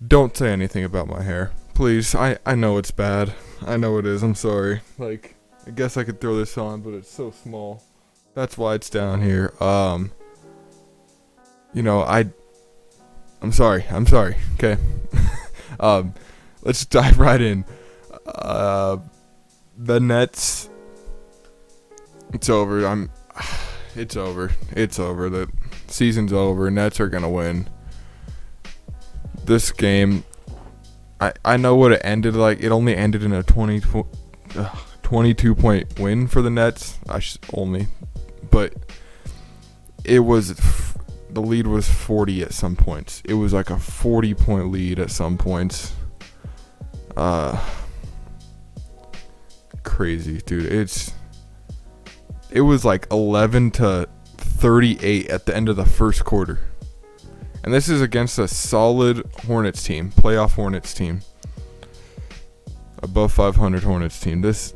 Don't say anything about my hair. Please. I know it's bad. I know it is. I'm sorry. Like, I guess I could throw this on, but it's so small. That's why it's down here. You know, I'm sorry. Okay. Let's dive right in. The Nets. It's over. It's over. The season's over. Nets are gonna win. This game, I know what it ended like. It only ended in a 22-point win for the Nets. But it was the lead was 40 at some points. It was like a 40-point lead at some points. Crazy, dude. It was like 11-38 at the end of the first quarter. And this is against a solid Hornets team, playoff Hornets team. Above 500 Hornets team. That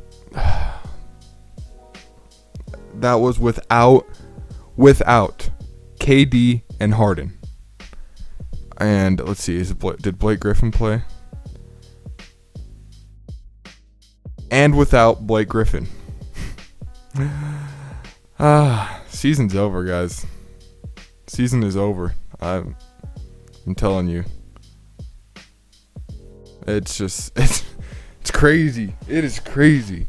was without KD and Harden. And let's see, did Blake Griffin play? And without Blake Griffin. Season's over, guys. Season is over. I'm telling you. It's crazy. It is crazy.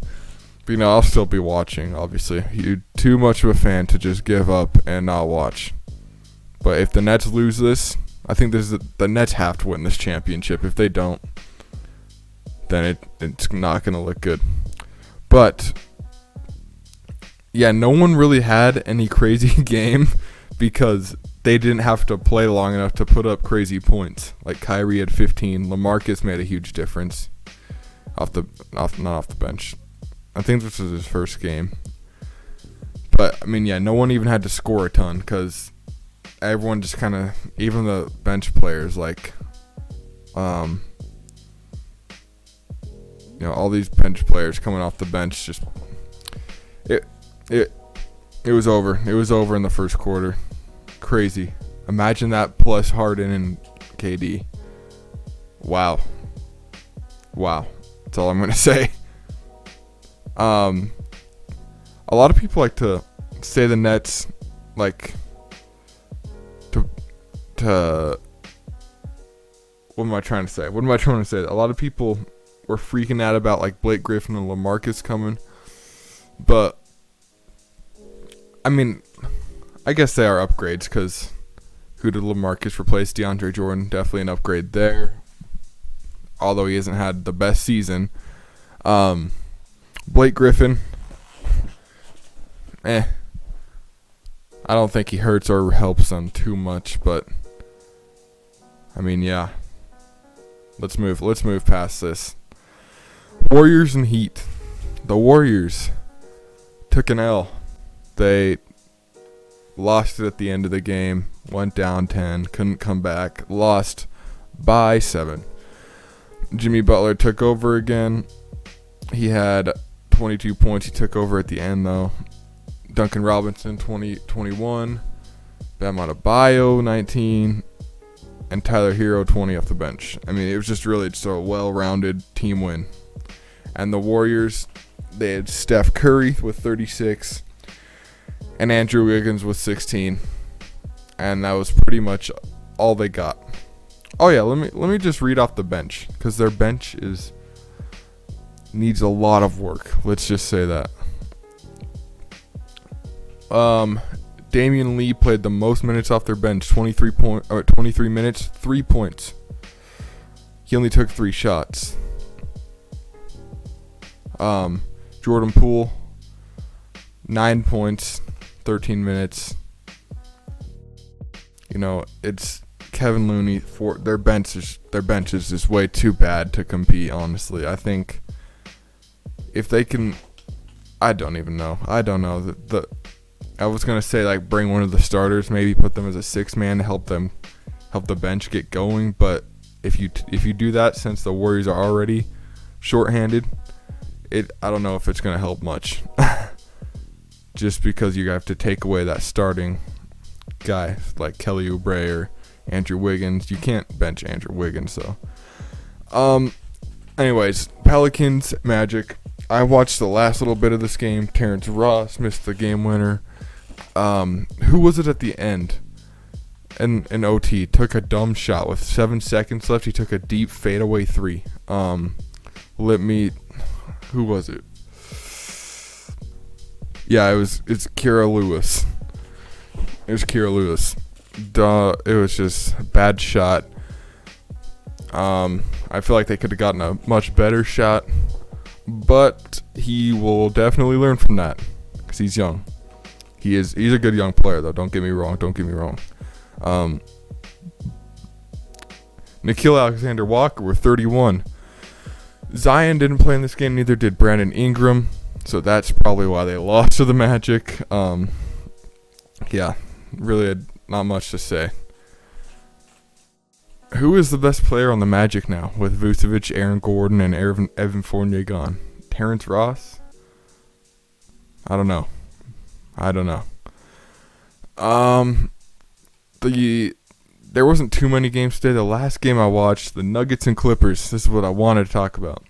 But, I'll still be watching, obviously. You're too much of a fan to just give up and not watch. But if the Nets lose this, I think the Nets have to win this championship. If they don't, then it's not going to look good. But, yeah, no one really had any crazy game because they didn't have to play long enough to put up crazy points. Like Kyrie had 15. LaMarcus made a huge difference not off the bench. I think this was his first game. But, no one even had to score a ton because everyone just kind of, even the bench players, like, all these bench players coming off the bench, just, it was over. It was over in the first quarter. Crazy. Imagine that plus Harden and KD. Wow. That's all I'm going to say. A lot of people like to say the Nets, like, to what am I trying to say? A lot of people were freaking out about, like, Blake Griffin and LaMarcus coming. But, I guess they are upgrades because who did LaMarcus replace? DeAndre Jordan, definitely an upgrade there. Although he hasn't had the best season. Blake Griffin, I don't think he hurts or helps them too much, but yeah. Let's move past this. Warriors and Heat. The Warriors took an L. They lost it at the end of the game, went down 10, couldn't come back, lost by 7. Jimmy Butler took over again. He had 22 points. He took over at the end, though. Duncan Robinson, 21. Bam Adebayo, 19. And Tyler Hero, 20 off the bench. It was just a well-rounded team win. And the Warriors, they had Steph Curry with 36. And Andrew Wiggins with 16. And that was pretty much all they got. Oh, yeah, let me just read off the bench. Because their bench needs a lot of work. Let's just say that. Damian Lee played the most minutes off their bench, 23 minutes, 3 points. He only took 3 shots. Jordan Poole, 9 points, 13 minutes. It's Kevin Looney. For their bench is just way too bad to compete. Honestly, I think if they can, I don't know. I was gonna say, like, bring one of the starters, maybe put them as a 6-man to help the bench get going. But if you do that, since the Warriors are already shorthanded, I don't know if it's gonna help much. Just because you have to take away that starting guy like Kelly Oubre or Andrew Wiggins. You can't bench Andrew Wiggins, so. Anyways, Pelicans, Magic. I watched the last little bit of this game. Terrence Ross missed the game winner. Who was it at the end? In OT, took a dumb shot with 7 seconds left. He took a deep fadeaway three. Who was it? Yeah, it's Kira Lewis. It was Kira Lewis. Duh, it was just a bad shot. I feel like they could have gotten a much better shot, but he will definitely learn from that because he's young. He's a good young player though. Don't get me wrong. Nikhil Alexander-Walker with 31. Zion didn't play in this game, neither did Brandon Ingram, so that's probably why they lost to the Magic. Yeah, really had not much to say. Who is the best player on the Magic now with Vucevic, Aaron Gordon, and Evan Fournier gone? Terrence Ross? I don't know. There wasn't too many games today. The last game I watched, the Nuggets and Clippers. This is what I wanted to talk about.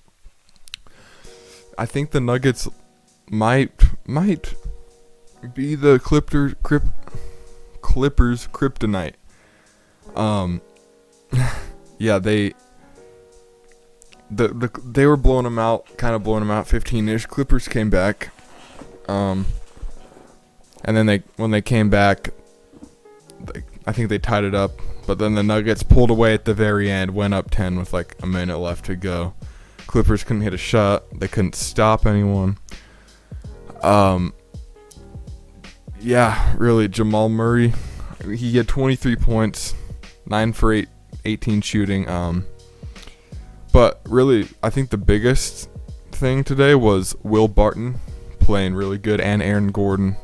I think the Nuggets might be the Clippers Kryptonite. Yeah, they were blowing them out, 15-ish. Clippers came back, and then when they came back, I think they tied it up. But then the Nuggets pulled away at the very end, went up 10 with like a minute left to go. Clippers couldn't hit a shot. They couldn't stop anyone. Yeah, really, Jamal Murray, he had 23 points, 9 for 18 shooting. But really, I think the biggest thing today was Will Barton playing really good, and Aaron Gordon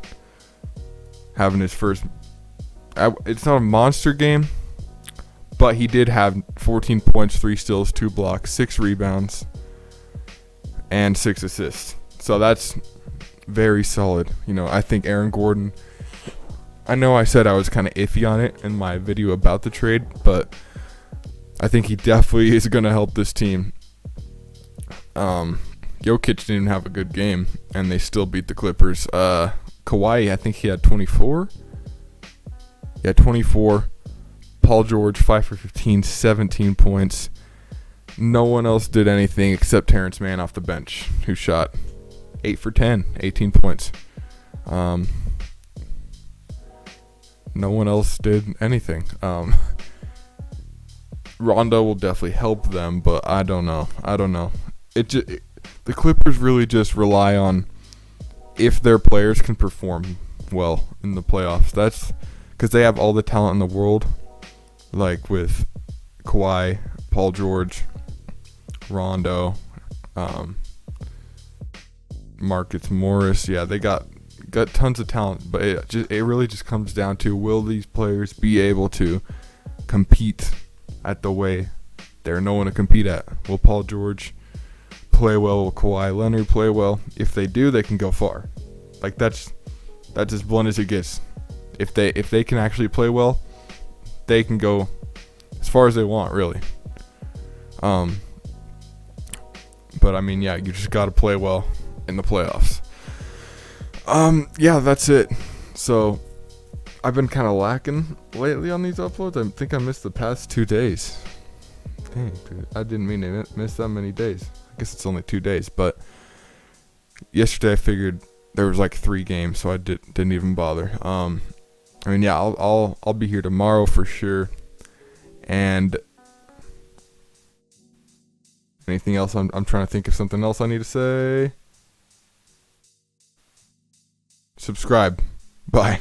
having his first. It's not a monster game, but he did have 14 points, 3 steals, 2 blocks, 6 rebounds, and 6 assists. So that's very solid. I think Aaron Gordon, I know I said I was kind of iffy on it in my video about the trade, but I think he definitely is going to help this team. Jokic didn't have a good game, and they still beat the Clippers. Kawhi, I think he had 24. Yeah, 24. Paul George, 5 for 15, 17 points. No one else did anything except Terrence Mann off the bench, who shot 8 for 10, 18 points. No one else did anything. Rondo will definitely help them, but I don't know. The Clippers really just rely on if their players can perform well in the playoffs. That's because they have all the talent in the world, like with Kawhi, Paul George, Rondo, Marcus Morris. Yeah, they got tons of talent, but it really just comes down to, will these players be able to compete at the way they're known to compete at? Will Paul George play well? Will Kawhi Leonard play well? If they do, they can go far. Like that's as blunt as it gets. If they can actually play well, they can go as far as they want, really. But I mean, yeah, you just got to play well in the playoffs. Yeah, that's it. So I've been kind of lacking lately on these uploads. I think I missed the past 2 days. Dang, dude, I didn't mean to miss that many days. I guess it's only 2 days, but yesterday I figured there was like 3 games, so I didn't even bother. I mean, yeah, I'll be here tomorrow for sure. And anything else? I'm trying to think of something else I need to say. Subscribe. Bye.